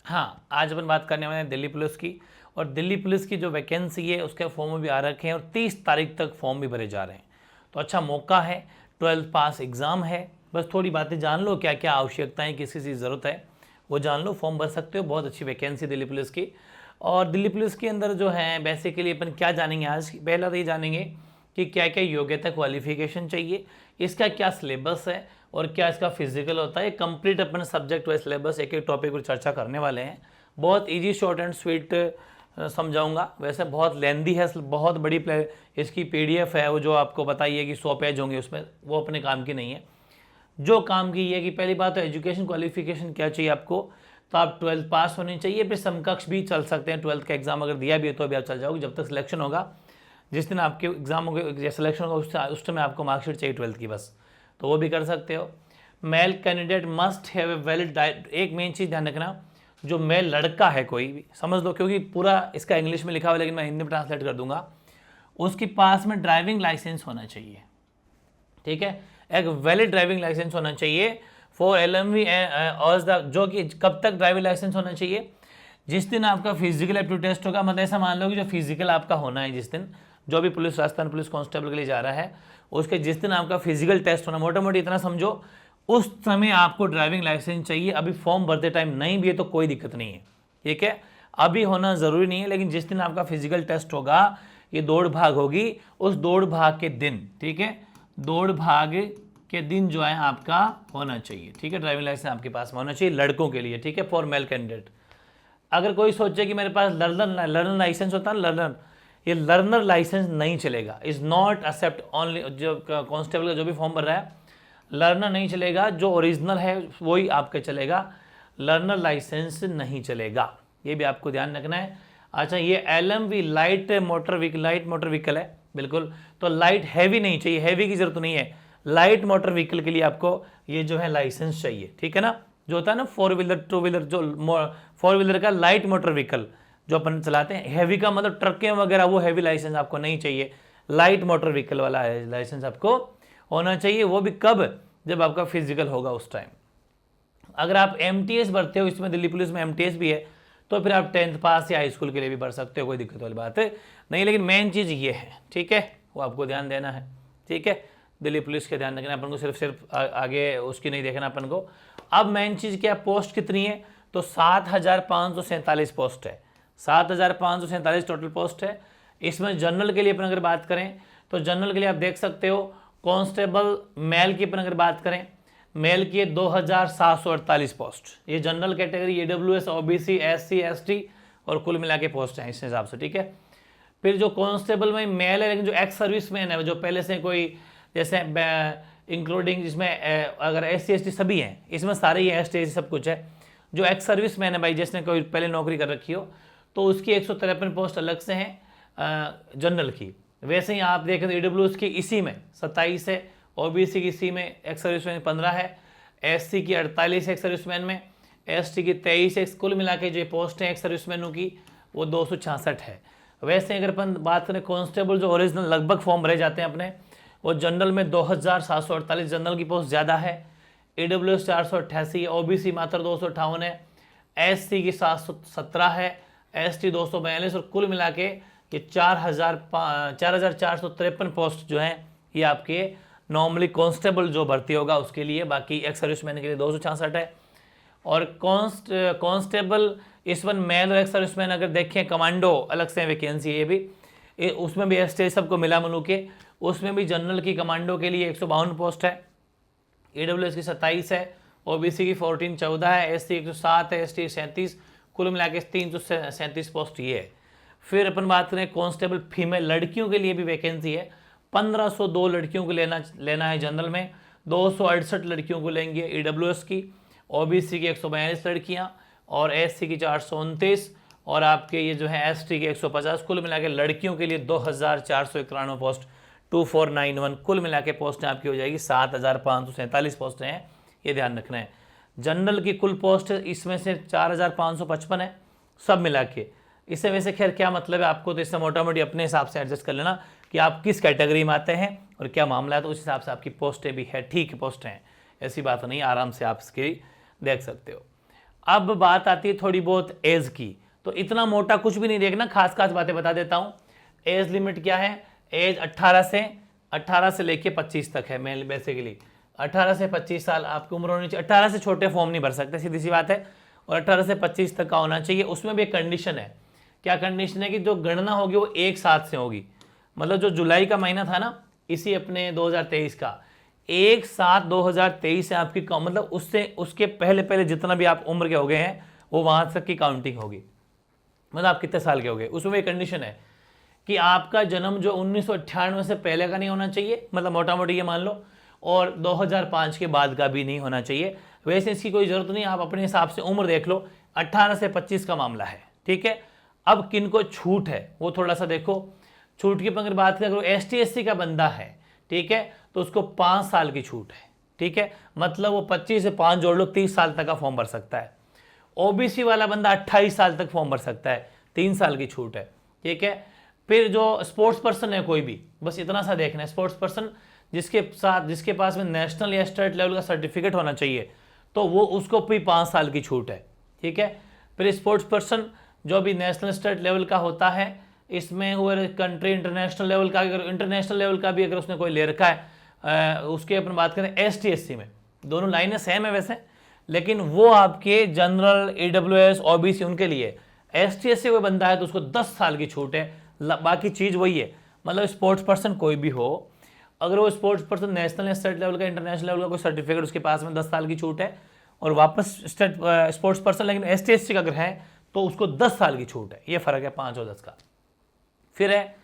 हाँ, आज अपन बात करने वाले हैं दिल्ली पुलिस की। और दिल्ली पुलिस की जो वैकेंसी है उसके फॉर्म भी आ रखे हैं और 30 तारीख तक फॉर्म भी भरे जा रहे हैं। तो अच्छा मौका है, 12th पास एग्ज़ाम है, बस थोड़ी बातें जान लो, क्या क्या आवश्यकताएं, किस किस की ज़रूरत है वो जान लो, फॉर्म भर सकते हो। बहुत अच्छी वैकेंसी दिल्ली पुलिस की। और दिल्ली पुलिस के अंदर जो है बेसिकली अपन क्या जानेंगे आज, पहला तो ये जानेंगे कि क्या क्या योग्यता क्वालिफिकेशन चाहिए, इसका क्या सिलेबस है और क्या इसका फिजिकल होता है। कंप्लीट अपन सब्जेक्ट वाइज सिलेबस एक एक टॉपिक पर चर्चा करने वाले हैं। बहुत इजी शॉर्ट एंड स्वीट समझाऊंगा। वैसे बहुत लेंदी है, बहुत बड़ी इसकी पीडीएफ है वो, जो आपको बताइए कि 100 पेज होंगे उसमें, वो अपने काम की नहीं है। जो काम की है कि पहली बात तो एजुकेशन क्वालिफिकेशन क्या चाहिए आपको, तो आप 12th पास होनी चाहिए, फिर समकक्ष भी चल सकते हैं। 12th का एग्जाम अगर दिया भी है तो अभी आप चल जाओगे, जब तक सिलेक्शन होगा, जिस दिन आपके एग्जाम होगा, सिलेक्शन होगा, उस टाइम आपको मार्कशीट चाहिए 12th की बस, तो वो भी कर सकते हो। Male candidate must have a valid, एक मेन चीज़ ध्यान रखना, जो मेल लड़का है कोई भी, समझ लो क्योंकि पूरा इसका इंग्लिश में लिखा हुआ है लेकिन मैं हिंदी में ट्रांसलेट कर दूंगा, उसके पास में ड्राइविंग लाइसेंस होना चाहिए। ठीक है, एक वैलिड ड्राइविंग लाइसेंस होना चाहिए फॉर LMV और जो कि कब तक ड्राइविंग लाइसेंस होना चाहिए, जिस दिन आपका फिजिकल एप्टीट्यूड टेस्ट होगा। मतलब ऐसा मान लो कि जो फिजिकल आपका होना है जिस दिन, जो भी पुलिस, राजस्थान पुलिस कांस्टेबल के लिए जा रहा है, उसके जिस दिन आपका फिजिकल टेस्ट होना, मोटा मोटी इतना समझो, उस समय आपको ड्राइविंग लाइसेंस चाहिए। अभी फॉर्म भरते टाइम नहीं भी है तो कोई दिक्कत नहीं है, ठीक है, अभी होना ज़रूरी नहीं है, लेकिन जिस दिन आपका फिजिकल टेस्ट होगा, ये दौड़ भाग होगी, उस दौड़ भाग के दिन, ठीक है, दौड़ भाग के दिन जो है आपका होना चाहिए। ठीक है, ड्राइविंग लाइसेंस आपके पास में होना चाहिए लड़कों के लिए। ठीक है, फॉर मेल कैंडिडेट। अगर कोई सोचे कि मेरे पास लर्नर लाइसेंस होता है, लर्नर, ये लर्नर लाइसेंस नहीं चलेगा, इज नॉट एक्सेप्ट ऑनली, जो कांस्टेबल का जो भी फॉर्म भर रहा है, लर्नर नहीं चलेगा, जो ओरिजिनल है वही आपका चलेगा, लर्नर लाइसेंस नहीं चलेगा, ये भी आपको ध्यान रखना है। अच्छा, ये LMV लाइट मोटर व्हीकल है बिल्कुल, तो लाइट हैवी नहीं चाहिए, हैवी की जरूरत नहीं है, लाइट मोटर व्हीकल के लिए आपको ये जो है लाइसेंस चाहिए। ठीक है ना, जो होता है ना 4 व्हीलर 2 व्हीलर, जो 4 व्हीलर का लाइट मोटर व्हीकल जो अपन चलाते हैं, हैवी का मतलब ट्रकें वगैरह, वो हैवी लाइसेंस आपको नहीं चाहिए, लाइट मोटर व्हीकल वाला लाइसेंस आपको होना चाहिए। वो भी कब, जब आपका फिजिकल होगा उस टाइम। अगर आप MTS भरते हो, इसमें दिल्ली पुलिस में MTS भी है, तो फिर आप 10th पास या हाई स्कूल के लिए भी भर सकते हो, कोई दिक्कत वाली बात है नहीं। लेकिन मेन चीज़ ये है, ठीक है, वो आपको ध्यान देना है। ठीक है, दिल्ली पुलिस के ध्यान रखना अपन को, सिर्फ आगे उसकी नहीं देखना अपन को। अब मेन चीज़ क्या, पोस्ट कितनी है, तो 7,547 पोस्ट है, 7,547 टोटल पोस्ट है। इसमें जनरल के लिए अपन अगर बात करें, तो जनरल के लिए आप देख सकते हो, कांस्टेबल मेल की अपन अगर बात करें, मेल की 2,748 पोस्ट, ये general category, AWS, OBC, SC ST और कुल मिला के पोस्ट हैं इस हिसाब से। ठीक है, फिर जो कांस्टेबल में मेल है, लेकिन जो एक्स सर्विस मैन है, जो पहले से कोई जैसे इंक्लूडिंग, जिसमें अगर SC ST सभी हैं, इसमें सारे ही ST ST सब कुछ है, जो एक्स सर्विस मैन है भाई, जिसने कोई पहले नौकरी कर रखी हो, तो उसकी 153 पोस्ट अलग से हैं जनरल की। वैसे ही आप देखें तो AWS की इसी में 27 है, OBC की इसी में, एक्स सर्विसमैन 15 है, SC की 48 एक्स सर्विसमैन में, ST की 23, कुल मिला के जो पोस्ट है एक्स सर्विसमैनों की वो 266 है। वैसे अगर अपन बात करें कांस्टेबल, जो ओरिजिनल लगभग फॉर्म भरे जाते हैं अपने, वो जनरल में 2,748, जनरल की पोस्ट ज़्यादा है, AWS 488 है, OBC मात्र 258 है, SC की 717 है, ST 242 और कुल मिला के ये 4,453 पोस्ट जो हैं ये आपके नॉर्मली कांस्टेबल जो भर्ती होगा उसके लिए, बाकी एक्स सर्विसमैन के लिए 266 है। और कांस्टेबल इस वन मेल और एक्स सर्विसमैन अगर देखें, कमांडो अलग से वैकेंसी है, ये भी उसमें भी ST सबको मिला मिलू के, उसमें भी जनरल की कमांडो के लिए 152 पोस्ट है, AWS की 27 है, OBC की 14 है, SC 107 है, ST 37, कुल मिला के 337 पोस्ट ये है। फिर अपन बात करें कांस्टेबल फीमेल, लड़कियों के लिए भी वैकेंसी है, 1502 लड़कियों को लेना है जनरल में, 268 लड़कियों को लेंगे AWS की, OBC की 142 लड़कियां और SC की 429 और आपके ये जो है ST की 150, कुल मिला के लड़कियों के लिए 2,491 पोस्ट, 2491 कुल मिला के पोस्टें आपकी हो जाएगी, 7,547 पोस्टें हैं, ये ध्यान रखना है। जनरल की कुल पोस्ट इसमें से 4,555 है सब मिला के। इससे वैसे खैर क्या मतलब है आपको, तो इससे मोटा मोटी अपने हिसाब से एडजस्ट कर लेना कि आप किस कैटेगरी में आते हैं और क्या मामला है, तो उस हिसाब से आपकी पोस्टें भी है, ठीक पोस्टें हैं, ऐसी बात नहीं, आराम से आप इसकी देख सकते हो। अब बात आती है थोड़ी बहुत एज की, तो इतना मोटा कुछ भी नहीं देखना, खास खास बातें बता देता हूँ। एज लिमिट क्या है, एज 18 से लेके 25 तक है मेल बेसिकली। 18 से 25 साल आपकी उम्र होनी चाहिए। 18 से छोटे फॉर्म नहीं भर सकते, सीधी सी बात है, और 18 से 25 तक का होना चाहिए। उसमें भी एक कंडीशन है, क्या कंडीशन है कि जो गणना होगी वो एक साथ से होगी। मतलब जो जुलाई का महीना था ना, इसी अपने 2023 का, 1/7/2023 से आपकी मतलब उससे उसके पहले पहले जितना भी आप उम्र के हो गए हैं वो वहां तक की काउंटिंग होगी। मतलब आप कितने साल के हो गए, उसमें एक कंडीशन है कि आपका जन्म जो 1998 से पहले का नहीं होना चाहिए, मतलब मोटा मोटी ये मान लो, और 2005 के बाद का भी नहीं होना चाहिए। वैसे इसकी कोई जरूरत नहीं, आप अपने हिसाब से उम्र देख लो। 18 से 25 का मामला है, ठीक है। अब किन को छूट है वो थोड़ा सा देखो। छूट की अगर बात करें, ST SC का बंदा है, ठीक है, तो उसको 5 साल की छूट है, ठीक है। मतलब वो 25 से 5 जोड़ लो, 30 साल तक का फॉर्म भर सकता है। OBC वाला बंदा 28 साल तक फॉर्म भर सकता है, 3 साल की छूट है, ठीक है। फिर जो स्पोर्ट्स पर्सन है कोई भी, बस इतना सा देखना है, स्पोर्ट्स पर्सन जिसके पास में नेशनल या स्टेट लेवल का सर्टिफिकेट होना चाहिए, तो वो उसको भी 5 साल की छूट है, ठीक है। फिर स्पोर्ट्स पर्सन जो भी नेशनल स्टेट लेवल का होता है, इसमें हुए कंट्री इंटरनेशनल लेवल का, अगर इंटरनेशनल लेवल का भी अगर उसने कोई ले रखा है, उसके अपन बात करें ST SC में, दोनों लाइनें सेम है वैसे, लेकिन वो आपके जनरल, AWS, OBC उनके लिए। ST SC कोई बंदा है तो उसको 10 साल की छूट है, बाकी चीज़ वही है। मतलब स्पोर्ट्स पर्सन कोई भी हो, अगर वो स्पोर्ट्स पर्सन नेशनल या स्टेट लेवल का, इंटरनेशनल लेवल का कोई सर्टिफिकेट उसके पास में, 10 साल की छूट है। और वापस स्पोर्ट्स पर्सन लेकिन ST SC का अगर है तो उसको 10 साल की छूट है। ये फर्क है 5 और 10 का। फिर है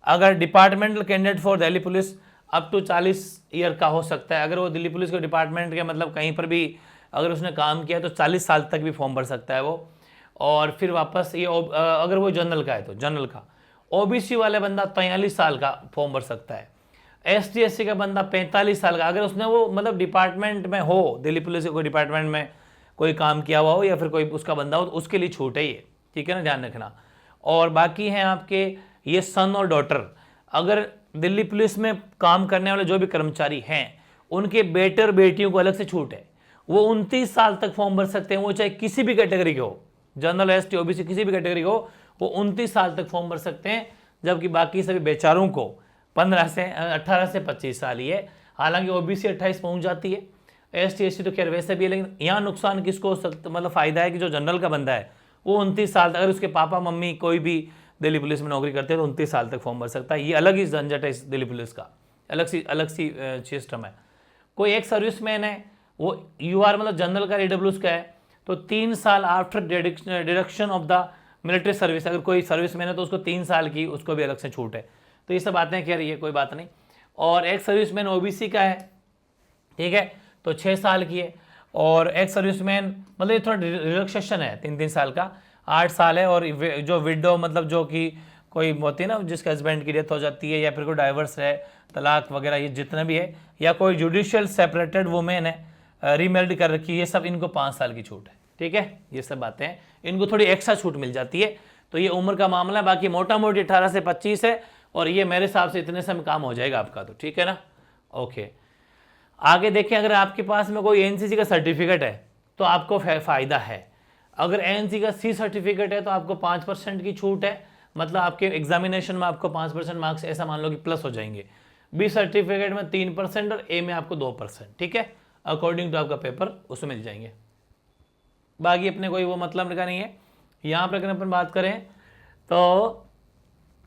अगर departmental candidate for Delhi police, up to 40 year का हो सकता है। अगर वो दिल्ली पुलिस के डिपार्टमेंट के मतलब कहीं पर भी अगर उसने काम किया तो 40 साल तक भी फॉर्म भर सकता है वो। और फिर वापस ये अगर वो जनरल का है तो जनरल का। OBC वाले बंदा 43 साल का फॉर्म भर सकता है। ST SC का बंदा 45 साल का, अगर उसने वो मतलब डिपार्टमेंट में हो, दिल्ली पुलिस के कोई डिपार्टमेंट में कोई काम किया हुआ हो या फिर कोई उसका बंदा हो, तो उसके लिए छूट है ये, ठीक है ना, ध्यान रखना। और बाकी हैं आपके ये सन और डॉटर, अगर दिल्ली पुलिस में काम करने वाले जो भी कर्मचारी हैं उनके बेटे और बेटियों को अलग से छूट है। वो 29 साल तक फॉर्म भर सकते हैं, वो चाहे किसी भी कैटेगरी के हो, जनरल, ST, OBC किसी भी कैटेगरी को, वो 29 साल तक फॉर्म भर सकते हैं। जबकि बाकी सभी बेचारों को 18 से 25 साल ही है। हालांकि OBC 28 पहुंच जाती है, ST SC तो खैर वैसे भी है, लेकिन यहाँ नुकसान किसको हो सकता, मतलब फायदा है कि जो जनरल का बंदा है वो 29 साल तक, अगर उसके पापा मम्मी कोई भी दिल्ली पुलिस में नौकरी करते हैं तो 29 साल तक फॉर्म भर सकता है। ये अलग ही झंझट है इस दिल्ली पुलिस का, अलग सी सिस्टम है। कोई एक सर्विसमैन है, वो UR मतलब जनरल का, AWS का है, तो 3 साल after deduction of the military service, अगर कोई सर्विसमैन है तो उसको 3 साल की उसको भी अलग से छूट है। तो ये सब बातें खैर ये कोई बात नहीं। और एक सर्विसमैन OBC का है, ठीक है, तो 6 साल की है। और एक सर्विसमैन मतलब ये थोड़ा रिलैक्सेशन है, 3 साल का, 8 साल है। और जो विडो मतलब जो कि कोई होती है ना जिसके हस्बैंड की डेथ हो जाती है, या फिर कोई डाइवर्स है, तलाक वगैरह, ये जितना भी है, या कोई जुडिशियल सेपरेटेड वुमेन है, रीमैरिड कर रखी है, ये सब इनको 5 साल की छूट है, ठीक है। ये सब बातें हैं, इनको थोड़ी एक्स्ट्रा छूट मिल जाती है। तो ये उम्र का मामला है। बाकी मोटा मोटी 18 से 25 है, और ये मेरे हिसाब से इतने से काम हो जाएगा आपका, तो ठीक है ना। ओके, आगे देखें, अगर आपके पास में कोई NCC का सर्टिफिकेट है तो आपको फ़ायदा है। अगर NCC का C सर्टिफिकेट है तो आपको 5% की छूट है, मतलब आपके एग्जामिनेशन में आपको 5% मार्क्स ऐसा मान लो कि प्लस हो जाएंगे। B सर्टिफिकेट में 3% और A में आपको 2%, ठीक है, अकॉर्डिंग टू आपका पेपर उसमें मिल जाएंगे। बाकी अपने कोई वो मतलब का नहीं है। यहाँ पर अगर अपन बात करें तो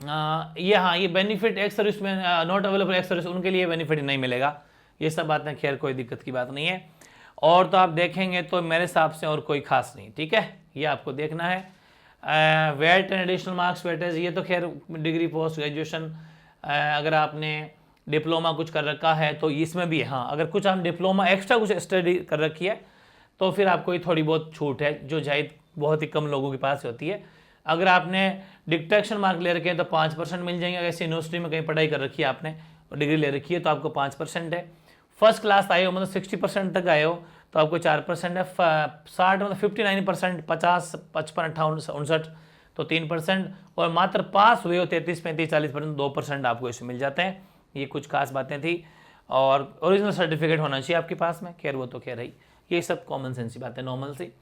ये हाँ, ये बेनिफिट एक्स सर्विस में नॉट अवेलेबल एक्स सर्विस, उनके लिए बेनिफिट नहीं मिलेगा। ये सब बातें खैर कोई दिक्कत की बात नहीं है। और तो आप देखेंगे तो मेरे हिसाब से और कोई खास नहीं, ठीक है, ये आपको देखना है। Weight and additional marks weightage, ये तो खैर डिग्री, पोस्ट ग्रेजुएशन, अगर आपने डिप्लोमा कुछ कर रखा है तो इसमें भी है। हाँ, अगर कुछ हम डिप्लोमा एक्स्ट्रा कुछ स्टडी कर रखी है तो फिर आपको ये थोड़ी बहुत छूट है, जो शायद बहुत ही कम लोगों के पास होती है। अगर आपने डिक्टेशन मार्क ले रखे हैं तो 5% मिल जाएंगे। अगर यूनिवर्सिटी में कहीं पढ़ाई कर रखी है आपने और डिग्री ले रखी है तो आपको 5% है। फर्स्ट क्लास आए हो मतलब 60% तक आए हो तो आपको 4% है। 60 मतलब 59%, 50, 55, 58, 59 तो 3%, और मात्र पास हुए हो 33, 35, 40% 2% आपको इसमें मिल जाते हैं। ये कुछ खास बातें थी। और ओरिजिनल सर्टिफिकेट होना चाहिए आपके पास में, खैर वो तो खैर है, ये सब कॉमन सेंस की बात है, नॉर्मल सी।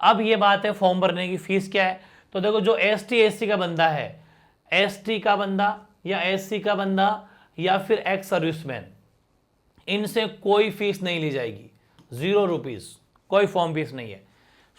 अब ये बात है फॉर्म भरने की फीस क्या है। तो देखो जो ST/SC का बंदा है, ST का बंदा या SC का बंदा या फिर एक्स सर्विसमैन, इनसे कोई फीस नहीं ली जाएगी, 0 रुपीज, कोई फॉर्म फीस नहीं है।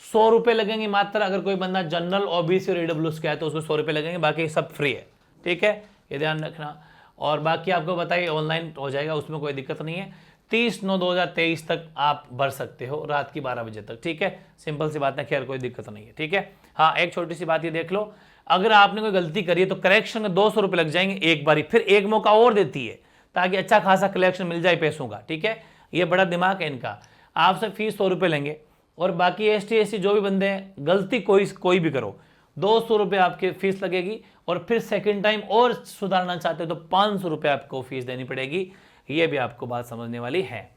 100 रुपये लगेंगे मात्र। अगर कोई बंदा जनरल, OBC और EWS का है तो उसको 100 रुपये लगेंगे, बाकी सब फ्री है, ठीक है, ये ध्यान रखना। और बाकी आपको बताइए ऑनलाइन हो जाएगा, उसमें कोई दिक्कत नहीं है। 30/9/2023 तक आप भर सकते हो, रात की 12 बजे तक, ठीक है, सिंपल सी बात है, खैर कोई दिक्कत नहीं है, ठीक है। हाँ, एक छोटी सी बात ये देख लो, अगर आपने कोई गलती करी है तो करेक्शन में 200 रुपये लग जाएंगे एक बारी, फिर एक मौका और देती है ताकि अच्छा खासा कलेक्शन मिल जाए पैसों का, ठीक है, ये बड़ा दिमाग है इनका। आपसे फीस 100 रुपये लेंगे और बाकी ST/SC जो भी बंदे हैं, गलती कोई भी करो, 200 रुपये आपकी फीस लगेगी। और फिर सेकंड टाइम और सुधारना चाहते हो तो 500 रुपये आपको फीस देनी पड़ेगी, ये भी आपको बात समझने वाली है।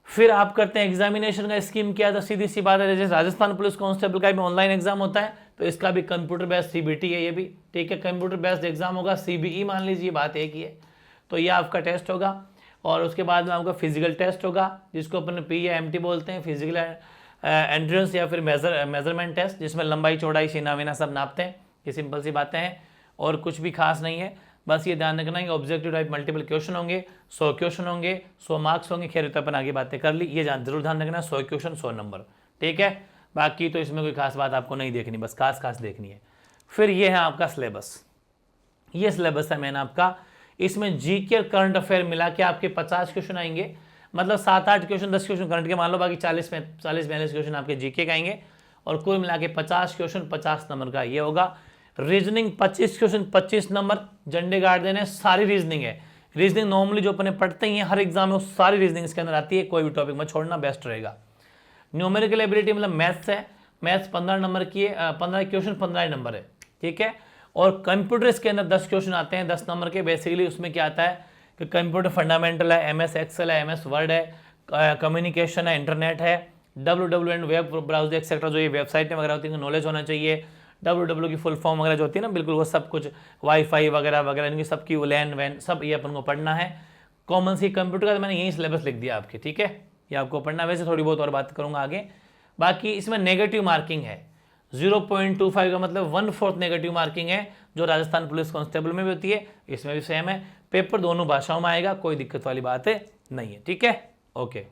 फिर आप करते हैं एग्जामिनेशन का स्कीम क्या है, तो सीधी सी बात है, जैसे राजस्थान पुलिस कांस्टेबल का भी ऑनलाइन एग्जाम होता है तो इसका भी कंप्यूटर बेस्ड CBT है, ये भी ठीक है, कंप्यूटर बेस्ड एग्जाम होगा, CBE मान लीजिए, बात एक ही है। तो ये आपका टेस्ट होगा और उसके बाद में आपका फिजिकल टेस्ट होगा, जिसको अपन P या MT बोलते हैं, फिजिकल एंड्योरेंस या फिर मेजरमेंट टेस्ट, जिसमें लंबाई चौड़ाई सीना वीना सब नापते हैं। ये सिंपल सी बातें हैं और कुछ भी खास नहीं है, बस ये ध्यान रखना है कि ऑब्जेक्टिव टाइप मल्टीपल क्वेश्चन होंगे, 100 क्वेश्चन होंगे, 100 मार्क्स होंगे। खैर तो अपन आगे बातें कर ली, ये जरूर ध्यान रखना, 100 क्वेश्चन 100 नंबर, ठीक है। बाकी तो इसमें कोई खास बात आपको नहीं देखनी, बस खास देखनी है। फिर ये है आपका सिलेबस, ये सिलेबस है मैंने आपका, इसमें GK करंट अफेयर मिला के आपके 50 क्वेश्चन आएंगे, मतलब 7-8 क्वेश्चन 10 क्वेश्चन करंट के मान लो, बाकी 40-42 क्वेश्चन आपके GK का आएंगे और कुल मिला के 50 क्वेश्चन 50 नंबर का ये होगा। रीजनिंग 25 क्वेश्चन 25 नंबर, झंडे गाड़ देने, सारी रीजनिंग है। रीजनिंग नॉर्मली जो अपने पढ़ते ही हैं हर एग्जाम में, वो सारी रीजनिंग इसके अंदर आती है, कोई भी टॉपिक में छोड़ना बेस्ट रहेगा। न्यूमेरिकल एबिलिटी मतलब मैथ्स है, मैथ्स 15 नंबर की है, 15 क्वेश्चन 15 नंबर है, ठीक है। और कंप्यूटर इसके अंदर 10 क्वेश्चन आते हैं 10 नंबर के। बेसिकली उसमें क्या आता है कि कंप्यूटर फंडामेंटल है, MS एक्सेल है, MS वर्ड है, कम्युनिकेशन है, इंटरनेट है, WWW and web browser etcetera, जो ये वेबसाइट वगैरह होती है नॉलेज होना चाहिए। WWW की फुल फॉर्म वगैरह जो होती है ना, बिल्कुल वो सब कुछ, वाईफाई वगैरह वगैरह, इनकी सबकी वो लैन वैन सब ये अपन को पढ़ना है। कॉमन सी कंप्यूटर का तो मैंने यही सिलेबस लिख दिया आपके, ठीक है, ये आपको पढ़ना है। वैसे थोड़ी बहुत और बात करूंगा आगे। बाकी इसमें नेगेटिव मार्किंग है, 0.25 का मतलब 1/4 नेगेटिव मार्किंग है, जो राजस्थान पुलिस कांस्टेबल में भी होती है, इसमें भी सेम है। पेपर दोनों भाषाओं में आएगा, कोई दिक्कत वाली बात नहीं है, ठीक है, ओके।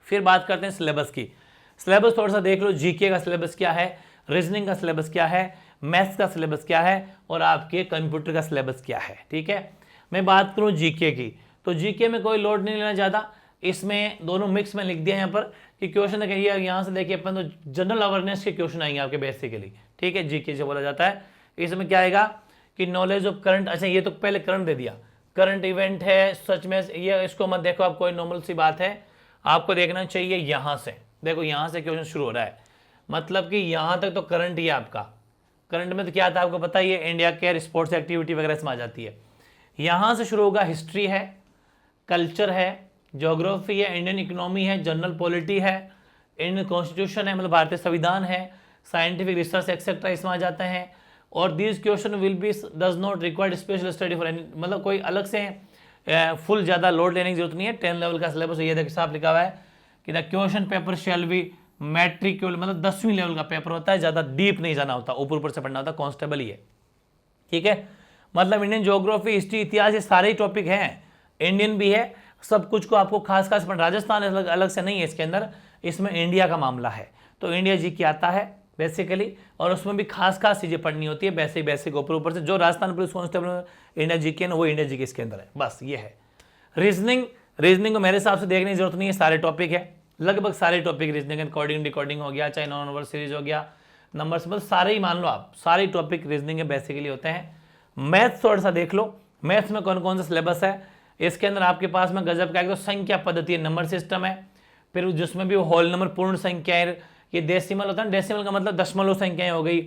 फिर बात करते हैं सिलेबस की। सिलेबस थोड़ा सा देख लो, GK का सिलेबस क्या है, रीजनिंग का सिलेबस क्या है, मैथ्स का सिलेबस क्या है और आपके कंप्यूटर का सिलेबस क्या है, ठीक है। मैं बात करूं GK की, तो GK में कोई लोड नहीं लेना ज़्यादा, इसमें दोनों मिक्स में लिख दिया यहाँ पर कि क्वेश्चन देखिए, यहाँ से देखिए अपन तो जनरल अवेयरनेस के क्वेश्चन आएंगे आपके बेसिकली, ठीक है, GK जो बोला जाता है। इसमें क्या आएगा कि नॉलेज ऑफ करंट, अच्छा ये तो पहले करंट दे दिया, करंट इवेंट है सच में, ये इसको मत देखो आप, कोई नॉर्मल सी बात है, आपको देखना चाहिए यहाँ से, देखो यहाँ से क्वेश्चन शुरू हो रहा है, मतलब कि यहाँ तक तो करंट ही है आपका। करंट में तो क्या था आपको पता ही है, इंडिया केयर, स्पोर्ट्स एक्टिविटी वगैरह इसमें आ जाती है। यहाँ से शुरू होगा हिस्ट्री है, कल्चर है, ज्योग्राफी है, इंडियन इकोनॉमी है, जनरल पॉलिटी है, इंडियन कॉन्स्टिट्यूशन है, मतलब भारतीय संविधान है, साइंटिफिक रिसर्च एक्सेट्रा इसमें आ जाते हैं। और this question will be does not required special study for any, मतलब कोई अलग से फुल ज़्यादा लोड लेने की जरूरत नहीं है। 10 लेवल का सिलेबस ये देखिए साफ लिखा हुआ है कि the question paper shall be matriculation, मतलब 10वीं लेवल का पेपर होता है, ज़्यादा डीप नहीं जाना होता, ऊपर से पढ़ना होता, कांस्टेबल ही है, ठीक है। मतलब इंडियन ज्योग्राफी, हिस्ट्री, इतिहास, ये सारे टॉपिक हैं, इंडियन भी है, सब कुछ को आपको खास पढ़ना। राजस्थान अलग से नहीं है इसके अंदर, इसमें इंडिया का मामला है, तो इंडिया GK आता है बेसिकली, और उसमें भी खास चीज़ें पढ़नी होती है, बेसिक ऊपर से। जो Rajasthan police constable India GK है वो इंडिया GK इसके अंदर है, बस ये है। रीजनिंग को मेरे हिसाब से देखने की जरूरत नहीं है, सारे टॉपिक है, लगभग सारे टॉपिक रीजनिंग, कोडिंग डिकोडिंग हो गया, चाहे नॉन नंबर सीरीज हो गया, नंबर्स, मतलब सारे ही मान लो आप, सारे टॉपिक रीजनिंग के बेसिकली होते हैं। मैथ्स थोड़ा सा देख लो, मैथ्स में कौन कौन सा सिलेबस है, इसके अंदर आपके पास में गजब का, तो संख्या पद्धति है, नंबर सिस्टम है, फिर जिसमें भी होल नंबर, पूर्ण संख्याएं, ये डेसिमल होता है, डेसिमल का मतलब दशमलव संख्याएं हो गई,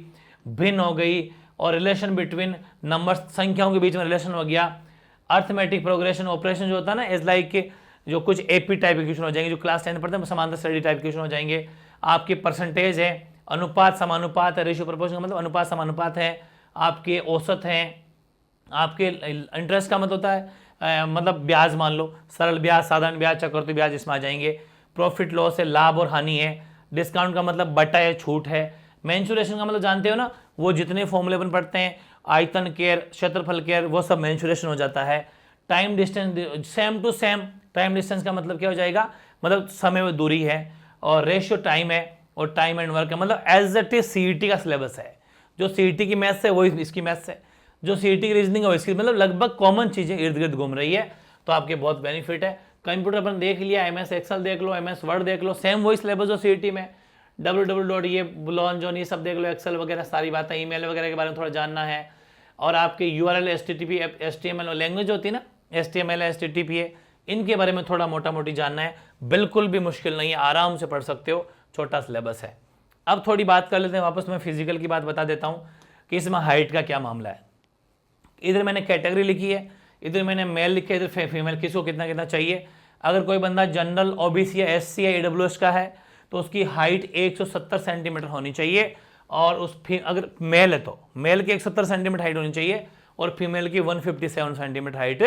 भिन्न हो गई, और रिलेशन बिटवीन नंबर, संख्याओं के बीच में रिलेशन हो गया। अर्थमेटिक प्रोग्रेशन ऑपरेशन जो होता है ना, इज लाइक जो कुछ AP टाइप के क्वेश्चन हो जाएंगे, जो क्लास 10 पढ़ते हैं, समांतर स्टडी टाइप के क्वेश्चन हो जाएंगे। आपके परसेंटेज है, अनुपात समानुपात है, रेशियो प्रोपोर्शन का मतलब अनुपात समानुपात है, आपके औसत हैं, आपके इंटरेस्ट का मतलब होता है मतलब ब्याज, मान लो सरल ब्याज, साधारण ब्याज, चक्रवृद्धि ब्याज, इसमें आ जाएंगे। प्रॉफिट लॉस है, लाभ और हानि है, डिस्काउंट का मतलब बटा है, छूट है। मेंसुरेशन का मतलब जानते हो ना, वो जितने फॉर्मूले अपन पढ़ते हैं, आयतन केयर, क्षेत्रफल केयर, वो सब मेंसुरेशन हो जाता है। Time distance same to same, time distance का मतलब क्या हो जाएगा, मतलब समय व दूरी है, और रेशियो टाइम है, और टाइम एंड वर्क है, मतलब एज इट इज सीईटी का सिलेबस है। जो सीईटी की मैथ्स है वो इसकी मैथ्स है, जो सीईटी की रीजनिंग है वो इसकी, मतलब लगभग कॉमन चीजें इर्द गिर्द घूम रही है, तो आपके बहुत बेनिफिट है। कंप्यूटर अपन देख लिया, एमएस एक्सेल देख लो, एमएस वर्ड देख लो, सेम वही सिलेबस जो सीईटी में, www ये बुलॉन जॉन ये सब देख लो, एक्सेल वगैरह सारी बातें, ईमेल वगैरह के बारे में थोड़ा जानना है, और आपके यूआरएल एचटीटीपी एचटीएमएल लैंग्वेज होती है ना, एचटीएमएल एचटीटीपी इनके बारे में थोड़ा मोटा मोटी जानना है। बिल्कुल भी मुश्किल नहीं है, आराम से पढ़ सकते हो, छोटा सिलेबस है। अब थोड़ी बात कर लेते हैं वापस, मैं फिजिकल की बात बता देता हूँ कि इसमें हाइट का क्या मामला है। इधर मैंने कैटेगरी लिखी है, इधर मैंने मेल लिखा है, इधर फीमेल, किसको कितना कितना चाहिए। अगर कोई बंदा जनरल ओबीसी या एससी या ईडब्ल्यूएस का है तो उसकी हाइट 170 सेंटीमीटर होनी चाहिए, और अगर मेल है तो मेल की 170 सेंटीमीटर हाइट होनी चाहिए, और फीमेल की 157 सेंटीमीटर हाइट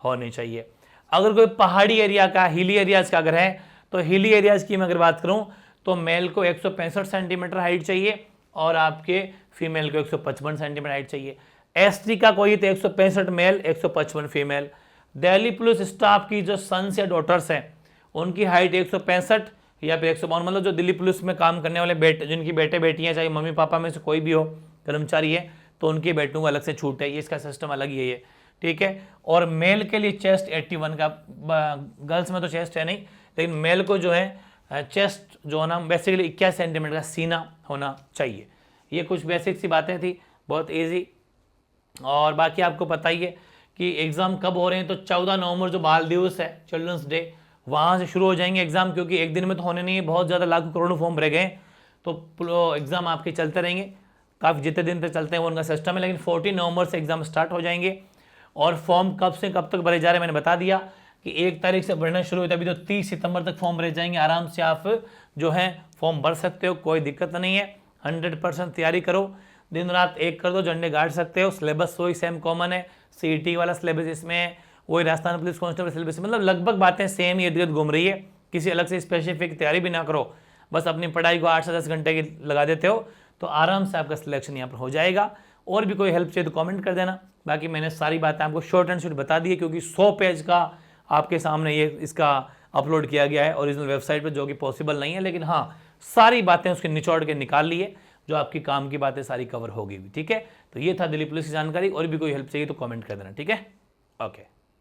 होनी चाहिए। अगर कोई पहाड़ी एरिया का, हिली एरियाज का अगर है, तो हिली एरियाज की मैं अगर बात करूं तो मेल को 165 सेंटीमीटर हाइट चाहिए, और आपके फीमेल को 155 सेंटीमीटर हाइट चाहिए। एसटी का कोई तो 165 male 155 female. Delhi police staff की जो सन्स या डॉटर्स हैं उनकी हाइट 165 या फिर 152, मतलब जो दिल्ली पुलिस में काम करने वाले बेटे, जिनकी बेटे बेटियां, चाहे मम्मी पापा में से कोई भी हो कर्मचारी है, तो उनके बेटों को अलग से छूट है, ये इसका सिस्टम अलग ही है ये, ठीक है। और मेल के लिए चेस्ट 81 का, गर्ल्स में तो चेस्ट है नहीं, लेकिन मेल को जो है चेस्ट जो है ना बेसिकली 21 सेंटीमीटर का सीना होना चाहिए। ये कुछ बेसिक सी बातें थी, बहुत ईजी। और बाकी आपको पता ही है कि एग्ज़ाम कब हो रहे हैं, तो 14 नवंबर जो बाल दिवस है, चिल्ड्रंस डे, वहाँ से शुरू हो जाएंगे एग्ज़ाम, क्योंकि एक दिन में तो होने नहीं है, बहुत ज़्यादा लाखों करोड़ों फॉर्म भरे गए, तो एग्ज़ाम आपके चलते रहेंगे, काफ़ी जितने दिन तक चलते हैं वो उनका सिस्टम है। लेकिन 14 नवंबर से एग्ज़ाम स्टार्ट हो जाएंगे, और फॉर्म कब से कब तक भरे जा रहे हैं मैंने बता दिया कि 1 तारीख से भरना शुरू होता है, अभी तो 30 सितंबर तक फॉर्म भरे जाएंगे। आराम से आप जो है फॉर्म भर सकते हो, कोई दिक्कत नहीं है। 100% तैयारी करो, दिन रात एक कर दो, झंडे गाड़ सकते हो। सिलेबस वही सेम कॉमन है, सीईटी वाला सिलेबस इसमें है, वही राजस्थान पुलिस कांस्टेबल सिलेबस, मतलब लगभग बातें सेम ही इर्द गिर्द घूम रही है। किसी अलग से स्पेसिफिक तैयारी भी ना करो, बस अपनी पढ़ाई को 8 से 10 घंटे की लगा देते हो, तो आराम से आपका सिलेक्शन यहाँ पर हो जाएगा। और भी कोई हेल्प चाहिए तो कमेंट कर देना। बाकी मैंने सारी बातें आपको शॉर्ट एंड स्वीट बता दी है, क्योंकि 100 पेज का आपके सामने ये इसका अपलोड किया गया है ओरिजिनल वेबसाइट पर, जो कि पॉसिबल नहीं है, लेकिन हाँ सारी बातें उसके निचोड़ के निकाल ली है, जो आपकी काम की बातें सारी कवर होगी भी, ठीक है। तो ये था दिल्ली पुलिस की जानकारी। और भी कोई हेल्प चाहिए तो कमेंट कर देना, ठीक है, ओके।